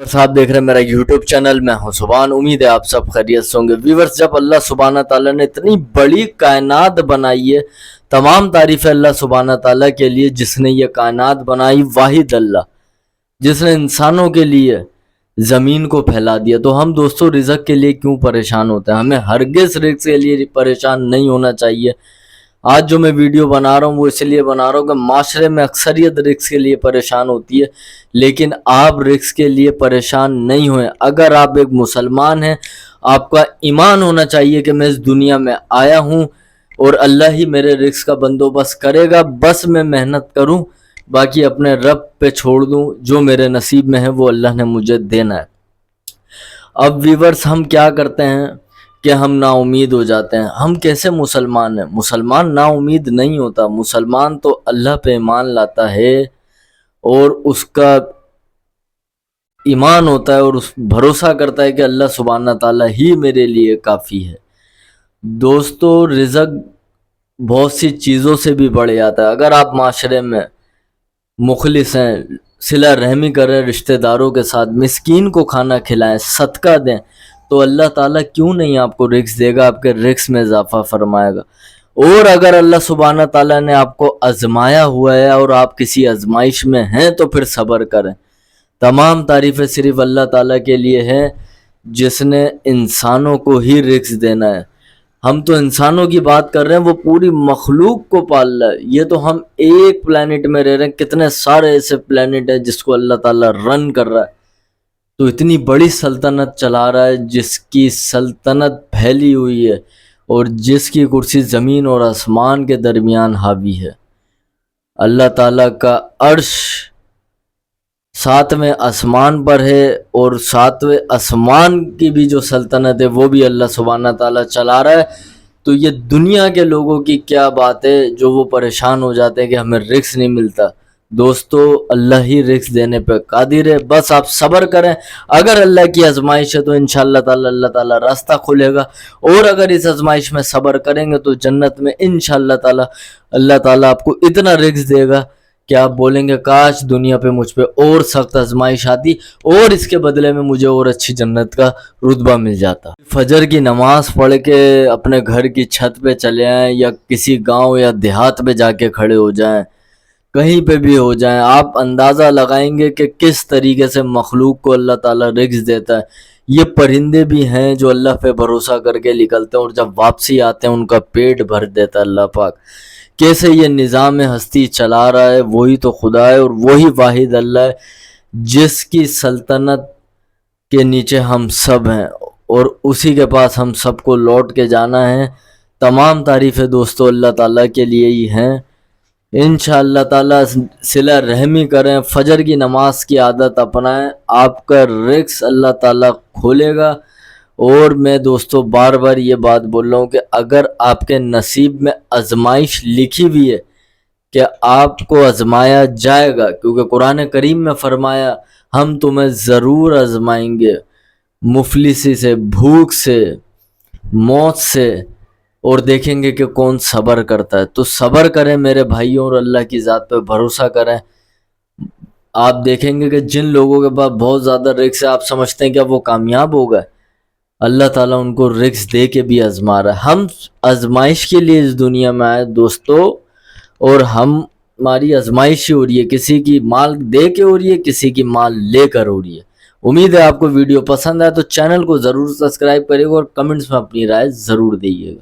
Viewers, आप देख रहे हैं मेरा यूट्यूब चैनल। मैं हूं सुभान। उम्मीद है आप सब खैरियत से होंगे। व्यूवर्स, जब अल्लाह सुब्हाना ताला ने इतनी बड़ी कायनात बनाई है, तमाम तारीफ है अल्लाह सुब्हाना ताला के लिए जिसने ये कायनात बनाई, वाहिद अल्लाह जिसने इंसानों के लिए ज़मीन को फैला दिया। तो हम दोस्तों रिज़्क के लिए क्यों परेशान होते हैं? हमें हरगिज़ रिज़्क के लिए परेशान नहीं होना चाहिए। आज जो मैं वीडियो बना रहा हूँ वो इसलिए बना रहा हूँ कि माशरे में अक्सरियत रिस्क के लिए परेशान होती है, लेकिन आप रिस्क के लिए परेशान नहीं हुए। अगर आप एक मुसलमान हैं, आपका ईमान होना चाहिए कि मैं इस दुनिया में आया हूँ और अल्लाह ही मेरे रिस्क का बंदोबस्त करेगा, बस मैं मेहनत करूँ, बाकी अपने रब पे छोड़ दूँ। जो मेरे नसीब में है वो अल्लाह ने मुझे देना है। अब व्यूवर्स, हम क्या करते हैं कि हम नाउमीद हो जाते हैं। हम कैसे मुसलमान हैं? मुसलमान नाउमीद नहीं होता। मुसलमान तो अल्लाह पे ईमान लाता है और उसका ईमान होता है और उस भरोसा करता है कि अल्लाह सुब्हाना ताला ही मेरे लिए काफ़ी है। दोस्तों, रिज़्क बहुत सी चीज़ों से भी बढ़ जाता है। अगर आप माशरे में मुखलिस हैं, सिला रहमी करें रिश्तेदारों के साथ, मिस्कीन को खाना खिलाएं, सदका दें, तो अल्लाह ताला क्यों नहीं आपको रिस्क देगा, आपके रिस्क में इजाफा फरमाएगा। और अगर अल्लाह सुब्हाना ताला ने आपको आजमाया हुआ है और आप किसी आजमाइश में हैं तो फिर सब्र करें। तमाम तारीफ़ें सिर्फ अल्लाह ताला के लिए हैं जिसने इंसानों को ही रिस्क देना है। हम तो इंसानों की बात कर रहे हैं, वो पूरी मखलूक को पाल रहा है। ये तो हम एक प्लेनेट में रह रहे हैं, कितने सारे ऐसे प्लेनेट हैं जिसको अल्लाह ताला रन कर रहा है। तो इतनी बड़ी सल्तनत चला रहा है जिसकी सल्तनत फैली हुई है और जिसकी कुर्सी ज़मीन और आसमान के दरमियान हावी है। अल्लाह ताला का अर्श सातवें आसमान पर है और सातवें आसमान की भी जो सल्तनत है वो भी अल्लाह सुब्हाना ताला चला रहा है। तो ये दुनिया के लोगों की क्या बात है जो वो परेशान हो जाते हैं कि हमें रिस्क नहीं मिलता। दोस्तों, अल्लाह ही रिस्क देने पे कादिर है, बस आप सब्र करें। अगर अल्लाह की आजमाइश है तो इंशाअल्लाह ताला अल्लाह ताला रास्ता खोलेगा, और अगर इस आजमाइश में सब्र करेंगे तो जन्नत में इंशाअल्लाह ताला अल्लाह ताला आपको इतना रिस्क देगा कि आप बोलेंगे काश दुनिया पे मुझ पे और सख्त आजमाइश आती और इसके बदले में मुझे और अच्छी जन्नत का रुतबा मिल जाता। फजर की नमाज पढ़ के अपने घर की छत पे चले आएँ या किसी गांव या देहात में जाके खड़े हो जाएं, कहीं पे भी हो जाएं, आप अंदाज़ा लगाएंगे कि किस तरीके से मखलूक को अल्लाह ताला रिज़्क देता है। ये परिंदे भी हैं जो अल्लाह पे भरोसा करके निकलते हैं और जब वापसी आते हैं उनका पेट भर देता है अल्लाह पाक। कैसे ये निज़ाम हस्ती चला रहा है वही तो खुदा है और वही वाहिद अल्लाह है जिसकी सल्तनत के नीचे हम सब हैं और उसी के पास हम सबको लौट के जाना है। तमाम तारीफ़ें दोस्तों अल्लाह ताला के लिए ही हैं। इंशाअल्लाह ताला सिला रहमी करें, फजर की नमाज की आदत अपनाएं, आपका रिस्क अल्लाह ताला खोलेगा। और मैं दोस्तों बार बार ये बात बोल रहा हूँ कि अगर आपके नसीब में आजमाइश लिखी हुई है कि आपको आजमाया जाएगा, क्योंकि कुरान करीम में फरमाया हम तुम्हें ज़रूर आजमाएंगे, मुफलिसी से, भूख से, मौत से, और देखेंगे कि कौन सब्र करता है। तो सब्र करें मेरे भाइयों और अल्लाह की ज़ात पे भरोसा करें। आप देखेंगे कि जिन लोगों के पास बहुत ज़्यादा रिस्क है, आप समझते हैं कि वो कामयाब हो गए, अल्लाह ताला उनको रिस्क दे के भी आजमा रहा है। हम आजमाइश के लिए इस दुनिया में आए दोस्तों, और हमारी आजमाइश ही हो रही है, किसी की माल दे के हो रही है, किसी की माल लेकर हो रही है। उम्मीद है आपको वीडियो पसंद आए तो चैनल को ज़रूर सब्सक्राइब करिएगा और कमेंट्स में अपनी राय ज़रूर दीजिएगा।